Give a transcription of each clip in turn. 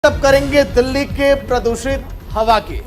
बात करेंगे दिल्ली के प्रदूषित हवा की,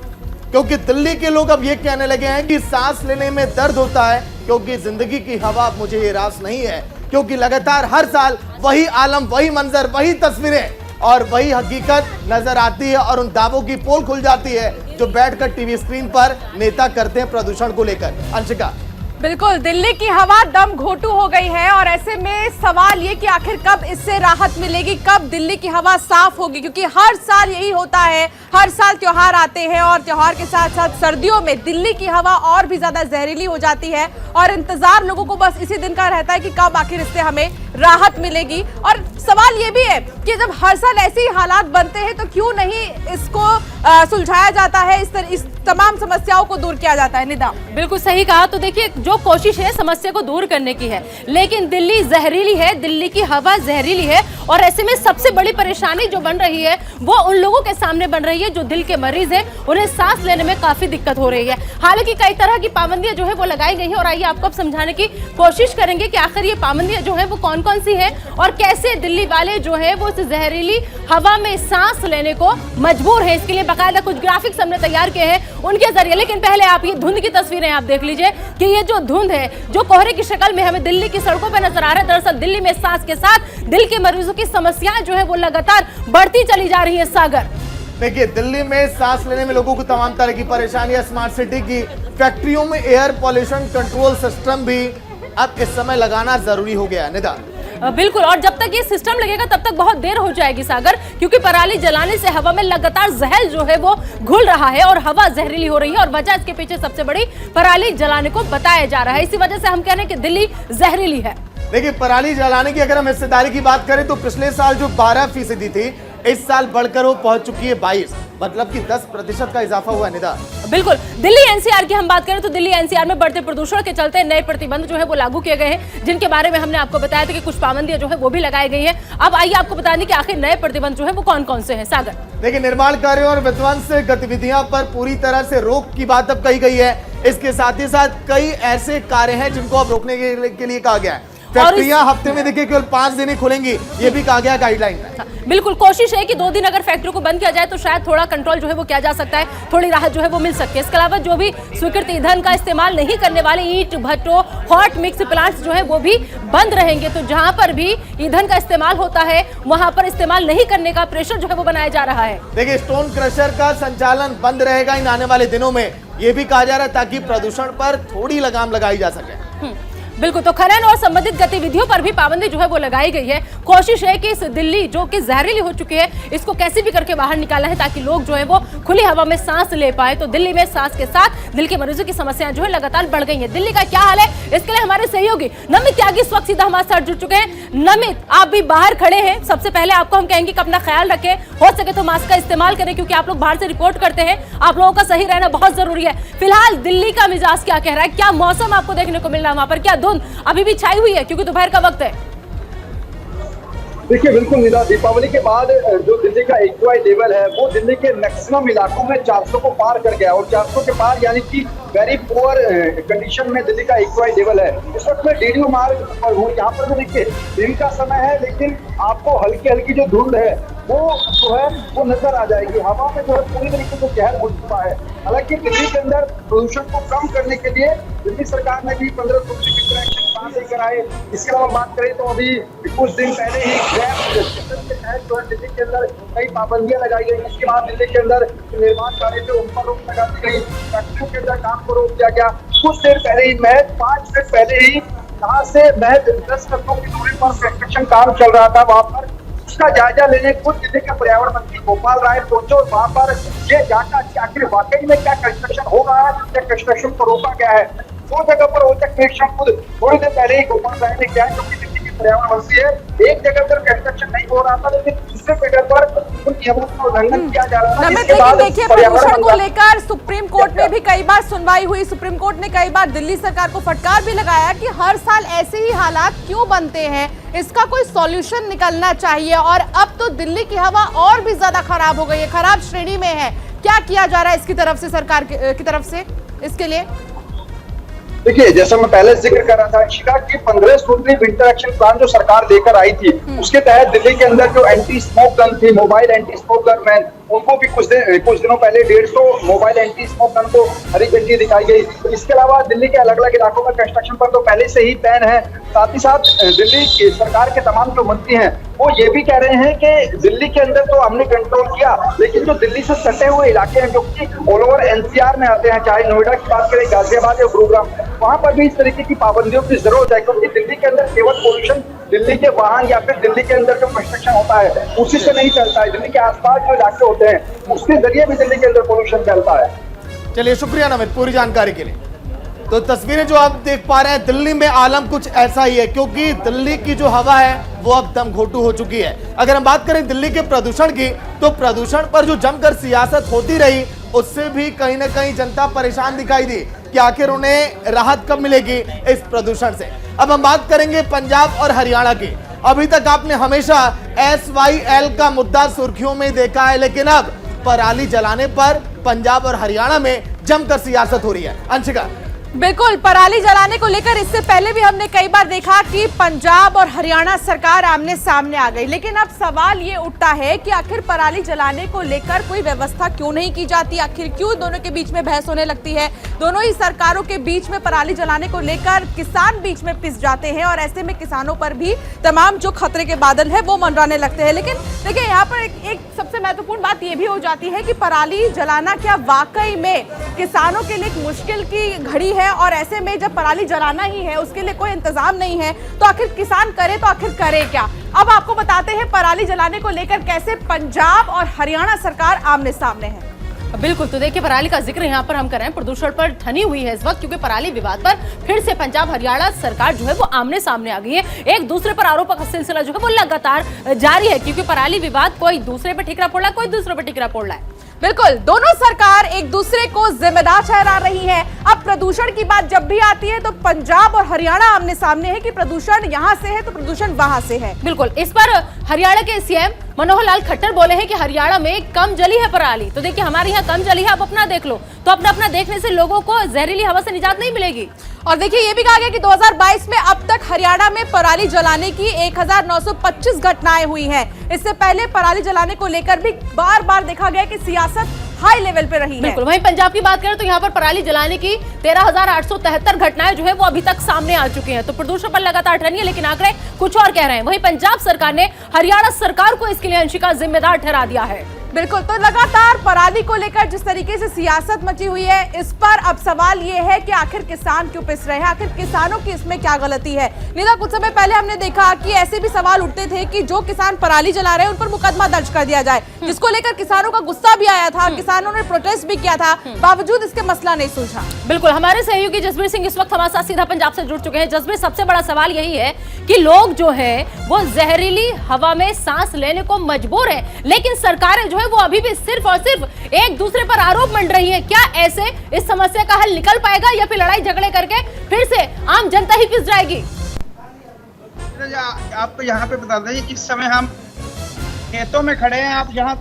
क्योंकि दिल्ली के लोग अब ये कहने लगे हैं कि सांस लेने में दर्द होता है, क्योंकि जिंदगी की हवा अब मुझे ये रास नहीं है, क्योंकि लगातार हर साल वही आलम, वही मंजर, वही तस्वीरें और वही हकीकत नजर आती है और उन दावों की पोल खुल जाती है जो बैठकर टीवी स्क्रीन पर नेता करते हैं प्रदूषण को लेकर। अंशिका, बिल्कुल, दिल्ली की हवा दम घोटू हो गई है और ऐसे में सवाल ये कि आखिर कब इससे राहत मिलेगी, कब दिल्ली की हवा साफ होगी, क्योंकि हर साल यही होता है। हर साल त्योहार आते हैं और त्योहार के साथ साथ सर्दियों में दिल्ली की हवा और भी ज्यादा जहरीली हो जाती है और इंतजार लोगों को बस इसी दिन का रहता है कि कब आखिर इससे हमें राहत मिलेगी। और सवाल ये भी है कि जब हर साल ऐसे ही हालात बनते हैं तो क्यों नहीं इसको सुलझाया जाता है, इस तमाम समस्याओं को दूर किया जाता है। निदा, बिल्कुल सही कहा। तो देखिए, जो कोशिश है समस्या को दूर करने की है, लेकिन दिल्ली जहरीली है, दिल्ली की हवा जहरीली है और ऐसे में सबसे बड़ी परेशानी जो बन रही है वो उन लोगों के सामने बन रही है जो दिल के मरीज हैं, उन्हें सांस लेने में काफी दिक्कत हो रही है। हालांकि कई तरह की पाबंदियां जो है वो लगाई गई है और आइए आपको अब समझाने की कोशिश करेंगे कि आखिर ये पाबंदियां जो है वो कौन कौन सी है और कैसे दिल्ली वाले जो है वो इस जहरीली हवा में सांस लेने को मजबूर है। इसके लिए बाकायदा कुछ ग्राफिक्स हमने तैयार किए हैं उनके जरिए। लेकिन पहले आप ये धुंध की तस्वीरें आप देख लीजिए कि ये जो धुंध है जो कोहरे की शक्ल में हमें दिल्ली की सड़कों पर नजर आ रहा है, दरअसल दिल्ली में सांस के साथ दिल के मरीजों की समस्याएं जो है वो लगातार बढ़ती चली जा रही है। सागर, देखिए, दिल्ली में सांस लेने में लोगों को तमाम तरह की परेशानियां, स्मार्ट सिटी की फैक्ट्रियों में एयर पॉल्यूशन कंट्रोल सिस्टम भी अब इस समय लगाना जरूरी हो गया। निदा, बिल्कुल, और जब तक ये सिस्टम लगेगा तब तक बहुत देर हो जाएगी सागर, क्योंकि पराली जलाने से हवा में लगातार जहर जो है वो घुल रहा है और हवा जहरीली हो रही है और वजह इसके पीछे सबसे बड़ी पराली जलाने को बताया जा रहा है। इसी वजह से हम कह रहे हैं कि दिल्ली जहरीली है। देखिए, पराली जलाने की अगर हम हिस्सेदारी की बात करें तो पिछले साल जो 12% थी, इस साल बढ़कर वो पहुंच चुकी है 22, मतलब कि 10% का इजाफा हुआ है। निदा, बिल्कुल, दिल्ली एनसीआर की हम बात करें तो दिल्ली एनसीआर में बढ़ते प्रदूषण के चलते नए प्रतिबंध जो है वो लागू किए गए हैं, जिनके बारे में हमने आपको बताया था कि कुछ पाबंदियां जो है वो भी लगाई गई है। अब आइए आपको बता दें कि आखिर नए प्रतिबंध जो है वो कौन कौन से हैं। सागर, देखिए, निर्माण कार्यों और विध्वंस गतिविधियां पर पूरी तरह से रोक की बात अब कही गई है। इसके साथ ही साथ कई ऐसे कार्य हैं जिनको अब रोकने के लिए कहा गया है। फैक्ट्रियां हफ्ते में देखिए केवल 5 दिन ही खुलेंगी, ये भी कहा गया गाइडलाइन में। बिल्कुल, कोशिश है कि 2 दिन अगर फैक्ट्री को बंद किया जाए तो शायद थोड़ा कंट्रोल जो है वो किया जा सकता है, थोड़ी राहत जो है वो मिल सकती है। इसके अलावा जो भी स्वीकृत ईंधन का इस्तेमाल नहीं करने वाले ईंट भट्टों, हॉट मिक्स प्लांट्स जो है वो भी बंद रहेंगे। तो जहां पर भी ईंधन का इस्तेमाल होता है वहां पर इस्तेमाल नहीं करने का प्रेशर जो है वो बनाया जा रहा है। देखिए, स्टोन क्रशर का संचालन बंद रहेगा इन आने वाले दिनों में, ये भी कहा जा रहा है ताकि प्रदूषण पर थोड़ी लगाम लगाई जा सके। बिल्कुल, तो खनन और संबंधित गतिविधियों पर भी पाबंदी जो है वो लगाई गई है। कोशिश है कि इस दिल्ली जो कि जहरीली हो चुकी है इसको कैसे भी करके बाहर निकाला है ताकि लोग जो है वो खुली हवा में सांस ले पाए। तो दिल्ली में सांस के साथ दिल के मरीजों की समस्याएं जो है लगातार बढ़ गई हैं। दिल्ली का क्या हाल है, इसके लिए हमारे सहयोगी नमित त्यागी इस वक्त सीधा हमारे साथ जुड़ चुके हैं। नमित, आप भी बाहर खड़े हैं, सबसे पहले आपको हम कहेंगे कि अपना ख्याल रखें, हो सके तो मास्क का इस्तेमाल करें, क्योंकि आप लोग बाहर से रिपोर्ट करते हैं, आप लोगों का सही रहना बहुत जरूरी है। फिलहाल दिल्ली का मिजाज क्या कह रहा है, क्या मौसम आपको देखने को मिल रहा है वहां पर, क्या धुंध अभी भी छाई हुई है क्योंकि दोपहर का वक्त है? देखिए, बिल्कुल निदा, दीपावली के बाद जो दिल्ली का एक्यूआई लेवल है वो दिल्ली के मैक्सिमम इलाकों में 400 को पार कर गया और 400 के पार यानी कि वेरी पुअर कंडीशन में दिल्ली का एक्यूआई लेवल है। इस वक्त मैं डीडीयू मार्ग पर हूँ, यहाँ पर भी देखिए दिन का समय है लेकिन आपको हल्की हल्की जो धुंध है वो जो है वो नजर आ जाएगी। हवा में जो है पूरी तरीके से जहर घुल चुका है। हालांकि दिल्ली के अंदर प्रदूषण को कम करने के लिए दिल्ली सरकार ने भी 1500 कराए। इसके अलावा बात करें तो अभी कुछ दिन पहले ही के तहत जो है दिल्ली के अंदर कई पाबंदियां लगाई गई। इसके बाद दिल्ली के अंदर निर्माण कार्य थे उन पर रोक लगा दी गई, फैक्ट्रियों के अंदर काम को रोक दिया गया। कुछ देर पहले ही, महज 5 मिनट पहले ही यहाँ से महज 10 कदमों की दूरी पर कंस्ट्रक्शन काम चल रहा था, वहां पर उसका जायजा लेने खुद दिल्ली के पर्यावरण मंत्री गोपाल राय पहुंचे और वहां पर ये जांचा कि आखिर वाकई में क्या कंस्ट्रक्शन हो रहा है, क्या कंस्ट्रक्शन को रोका गया है। 2 जगह पर औचक निरीक्षण खुद थोड़ी देर पहले ही गोपाल राय ने किया, जो कि दिल्ली के पर्यावरण मंत्री है। एक जगह पर कंस्ट्रक्शन नहीं हो रहा था लेकिन दूसरे जगह पर उन नियमों का उल्लंघन किया जा रहा था। लेकिन देखिए, प्रदूषण को लेकर सुप्रीम कोर्ट में भी कई बार सुनवाई हुई। सुप्रीम कोर्ट ने कई बार दिल्ली सरकार को फटकार भी लगाया कि हर साल ऐसे ही हालात क्यों बनते हैं, इसका कोई सॉल्यूशन निकलना चाहिए। और अब तो दिल्ली की हवा और भी ज्यादा खराब हो गई है, खराब श्रेणी में है। क्या किया जा रहा है इसकी तरफ से, सरकार की तरफ से इसके लिए? देखिए, जैसा मैं पहले जिक्र कर रहा था शिका की 15 सूत्री विंटर एक्शन प्लान जो सरकार लेकर आई थी, उसके तहत दिल्ली के अंदर जो एंटी स्मोक गन थी, mobile anti smoke gun man, उनको भी कुछ दिनों पहले 150 मोबाइल एंटी स्मोक गन को हरी झंडी दिखाई गई। इसके अलावा दिल्ली के अलग अलग इलाकों में कंस्ट्रक्शन पर तो पहले से ही बैन है। साथ ही साथ दिल्ली की सरकार के तमाम जो मंत्री हैं वो ये भी कह रहे हैं कि दिल्ली के अंदर तो हमने कंट्रोल किया, लेकिन जो दिल्ली से सटे हुए इलाके हैं जो कि ऑल ओवर एनसीआर में आते हैं, चाहे नोएडा की बात करें, गाजियाबाद या गुरुग्राम, वहां पर भी इस तरीके की पाबंदियों की जरूरत है, क्योंकि दिल्ली के अंदर केवल पोल्यूशन दिल्ली के वाहन या फिर दिल्ली के अंदर जो कंस्ट्रक्शन होता है उसी से नहीं चलता है। दिल्ली के आसपास जो इलाके होते हैं उसके जरिए भी दिल्ली के अंदर पोल्यूशन चलता है। चलिए, शुक्रिया नमित पूरी जानकारी के लिए। तो तस्वीरें जो आप देख पा रहे हैं, दिल्ली में आलम कुछ ऐसा ही है, क्योंकि दिल्ली की जो हवा है वो अब दम घोटू हो चुकी है। अगर हम बात करें दिल्ली के प्रदूषण की, तो प्रदूषण पर जो जमकर सियासत होती रही उससे भी कहीं ना कहीं जनता परेशान दिखाई दी कि आखिर उन्हें राहत कब मिलेगी इस प्रदूषण से। अब हम बात करेंगे पंजाब और हरियाणा की। अभी तक आपने हमेशा SYL का मुद्दा सुर्खियों में देखा है, लेकिन अब पराली जलाने पर पंजाब और हरियाणा में जमकर सियासत हो रही है। अंशिका, बिल्कुल, पराली जलाने को लेकर इससे पहले भी हमने कई बार देखा कि पंजाब और हरियाणा सरकार आमने सामने आ गई, लेकिन अब सवाल ये उठता है कि आखिर पराली जलाने को लेकर कोई व्यवस्था क्यों नहीं की जाती, आखिर क्यों दोनों के बीच में बहस होने लगती है। दोनों ही सरकारों के बीच में पराली जलाने को लेकर किसान बीच में पिस जाते हैं और ऐसे में किसानों पर भी तमाम जो खतरे के बादल है वो मंडराने लगते हैं। लेकिन देखिए, यहाँ पर एक सबसे महत्वपूर्ण बात यह भी हो जाती है कि पराली जलाना क्या वाकई में किसानों के लिए एक मुश्किल की घड़ी है, और ऐसे में जब पराली जलाना ही है उसके लिए कोई इंतजाम नहीं है तो आखिर किसान करे तो आखिर करे क्या। अब आपको बताते हैं पराली जलाने को लेकर कैसे पंजाब और हरियाणा सरकार आमने सामने है। बिल्कुल, तो देखिए पराली का जिक्र यहाँ पर हम कर रहे हैं, प्रदूषण पर ठनी हुई है इस वक्त, क्योंकि पराली विवाद पर फिर से पंजाब हरियाणा सरकार जो है वो आमने सामने आ गई है। एक दूसरे पर आरोपों का सिलसिला जो है वो लगातार जारी है, क्योंकि पराली विवाद कोई दूसरे पर ठिकरा फोड़ रहा है, कोई दूसरे पर ठिकरा फोड़ रहा है। बिल्कुल, दोनों सरकार एक दूसरे को जिम्मेदार ठहरा रही है। अब प्रदूषण की बात जब भी आती है तो पंजाब और हरियाणा आमने सामने है कि प्रदूषण यहाँ से है तो प्रदूषण वहां से है। बिल्कुल, इस पर हरियाणा के सीएम मनोहर लाल खट्टर बोले हैं कि हरियाणा में कम जली है पराली। तो देखिए, हमारे यहाँ कम जली है, आप अपना देख लो। तो अपना अपना देखने से लोगों को जहरीली हवा से निजात नहीं मिलेगी। और देखिए, ये भी कहा गया कि 2022 में अब तक हरियाणा में पराली जलाने की 1925 घटनाएं हुई हैं। इससे पहले पराली जलाने को लेकर भी बार बार देखा गया कि सियासत हाई लेवल पे रही है। बिल्कुल, वहीं पंजाब की बात करें तो यहाँ पर पराली जलाने की 13,873 घटनाएं जो है वो अभी तक सामने आ चुकी हैं। तो प्रदूषण पर लगातार ठनी है, लेकिन आंकड़े कुछ और कह रहे हैं। वहीं पंजाब सरकार ने हरियाणा सरकार को इसके लिए अंशिका जिम्मेदार ठहरा दिया है। बिल्कुल, तो लगातार पराली को लेकर जिस तरीके से सियासत मची हुई है, इस पर अब सवाल ये है कि आखिर किसान क्यों पिस रहे हैं, आखिर किसानों की इसमें क्या गलती है। निदा, कुछ समय पहले हमने देखा कि ऐसे भी सवाल उठते थे कि जो किसान पराली जला रहे हैं उन पर मुकदमा दर्ज कर दिया जाए, जिसको लेकर किसानों का गुस्सा भी आया था, किसानों ने प्रोटेस्ट भी किया था, बावजूद इसके मसला नहीं सुलझा। बिल्कुल, हमारे सहयोगी जसबीर सिंह इस वक्त हमारे साथ सीधा पंजाब से जुड़ चुके हैं। जसबीर, सबसे बड़ा सवाल यही है कि लोग जो है वो जहरीली हवा में सांस लेने को मजबूर है, लेकिन सरकारें जो है वो अभी भी सिर्फ और सिर्फ एक दूसरे पर आरोप मंड रही है। क्या ऐसे इस समस्या का हल निकल पाएगा, या फिर लड़ाई झगड़े करके फिर से आम जनता ही पिस जाएगी? आपको यहाँ पे बता दें, इस समय हम खेतों में खड़े हैं। आप यहाँ,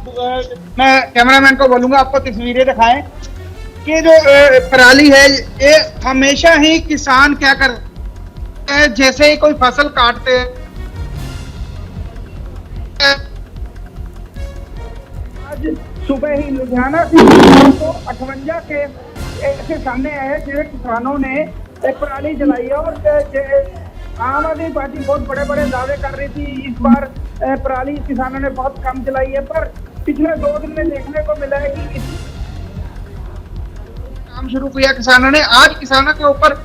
मैं कैमरामैन को बोलूंगा आपको तस्वीरें दिखाएं कि जो पराली है ये हमेशा ही किसान क्या करते हैं, जैसे ही कोई फसल काटते हैं। आज सुबह ही लुधियाना से 58 के ऐसे सामने आए जिन किसानों ने पराली जलाई है, और आम आदमी पार्टी बहुत बड़े बड़े दावे कर रही थी इस बार पराली किसानों ने बहुत कम जलाई है, पर पिछले 2 दिन में देखने को मिला है कि काम शुरू किया किसानों ने। आज किसानों के ऊपर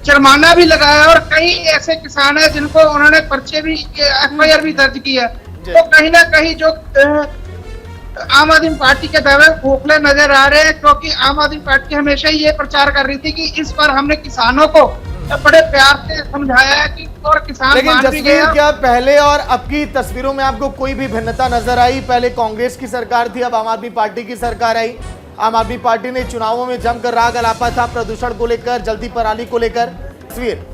जुर्माना भी लगाया, और कई ऐसे किसान हैं जिनको उन्होंने पर्चे भी, FIR भी दर्ज किया। तो कहीं ना कहीं जो आम आदमी पार्टी के दावे खोखले नजर आ रहे हैं, क्योंकि आम आदमी पार्टी हमेशा ही ये प्रचार कर रही थी कि इस बार हमने किसानों को बड़े प्यार से समझाया है कि, और किसान लेकिन मान भी गए। जसबीर, क्या पहले और अब की तस्वीरों में आपको कोई भी भिन्नता नजर आई? पहले कांग्रेस की सरकार थी, अब आम आदमी पार्टी की सरकार आई। आम आदमी पार्टी ने चुनावों में जमकर राग अलापा था प्रदूषण को लेकर, जल्दी पराली को लेकर। तस्वीर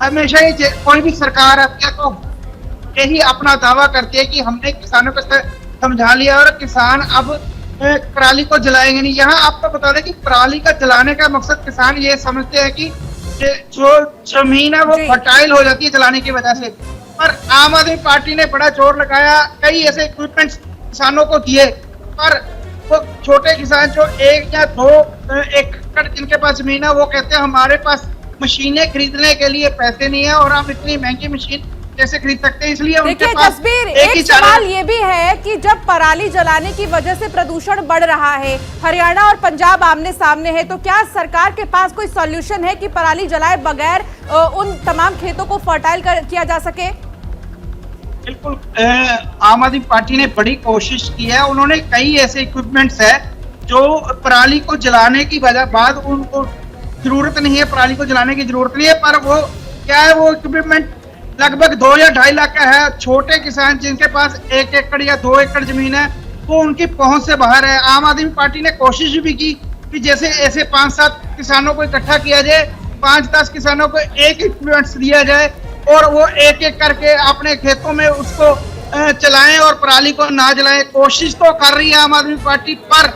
हमेशा ही कोई भी सरकार है तो यही अपना दावा करती है कि हमने किसानों को समझा लिया, और किसान अब पराली को जलाएंगे नहीं। यहाँ आपको बता दें कि पराली का जलाने का मकसद किसान ये समझते हैं कि जो जमीन है वो जी। फर्टाइल हो जाती है जलाने की वजह से। पर आम आदमी पार्टी ने बड़ा जोर लगाया, कई ऐसे इक्विपमेंट्स किसानों को दिए, पर वो छोटे किसान जो 1 या 2 एकड़ जिनके पास जमीन है वो कहते हैं हमारे पास मशीनें खरीदने के लिए पैसे नहीं है और हम इतनी महंगी मशीन कैसे खरीद सकते हैं, इसलिए उनके देखिए पास जसबीर, ही एक चारा सवाल ये भी है कि जब पराली जलाने की वजह से प्रदूषण बढ़ रहा है, हरियाणा और पंजाब आमने सामने है, तो क्या सरकार के पास कोई सॉल्यूशन है कि पराली जलाए बगैर उन तमाम खेतों को फर्टाइल किया जा सके? बिल्कुल, आम आदमी पार्टी ने बड़ी कोशिश की है। उन्होंने कई ऐसे इक्विपमेंट्स है जो पराली को जलाने की वजह बाद उनको जरूरत नहीं है, पराली को जलाने की जरूरत नहीं है, पर वो क्या है, वो इक्विपमेंट लगभग 2 या 2.5 लाख का है। छोटे किसान जिनके पास 1 एकड़ या 2 एकड़ जमीन है वो उनकी पहुंच से बाहर है। आम आदमी पार्टी ने कोशिश भी की कि जैसे ऐसे 5-7 किसानों को इकट्ठा किया जाए, 5-10 किसानों को एक इक्विपमेंट्स दिया जाए और वो एक एक करके अपने खेतों में उसको चलाएं और पराली को ना जलाएं। कोशिश तो कर रही है आम आदमी पार्टी, पर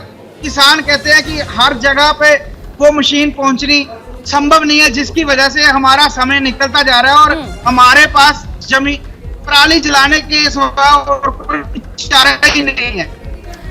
किसान कहते हैं कि हर जगह पे वो मशीन पहुंचनी संभव नहीं है, जिसकी वजह से हमारा समय निकलता जा रहा है और हमारे पास जमीन पराली जलाने के सिवा और कोई चारा ही नहीं है।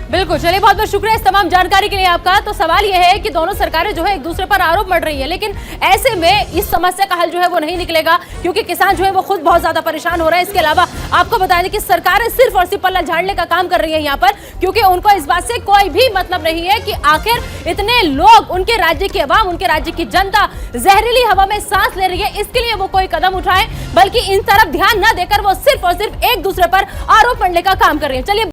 बिल्कुल, चलिए बहुत बहुत शुक्रिया इस तमाम जानकारी के लिए आपका। तो सवाल यह है कि दोनों सरकारें जो है एक दूसरे पर आरोप मढ़ रही है, लेकिन ऐसे में इस समस्या का हल जो है वो नहीं निकलेगा, क्योंकि किसान जो है वो खुद बहुत ज्यादा परेशान हो रहे हैं। इसके अलावा आपको बता दें कि सरकारें सिर्फ और सिर्फ पल्ला झाड़ने का काम कर रही है यहाँ पर, क्योंकि उनको इस बात से कोई भी मतलब नहीं है कि आखिर इतने लोग, उनके राज्य की आवाम, उनके राज्य की जनता जहरीली हवा में सांस ले रही है, इसके लिए वो कोई कदम उठाए, बल्कि इन तरफ ध्यान न देकर वो सिर्फ और सिर्फ एक दूसरे पर आरोप मढ़ने का काम कर रही है। चलिए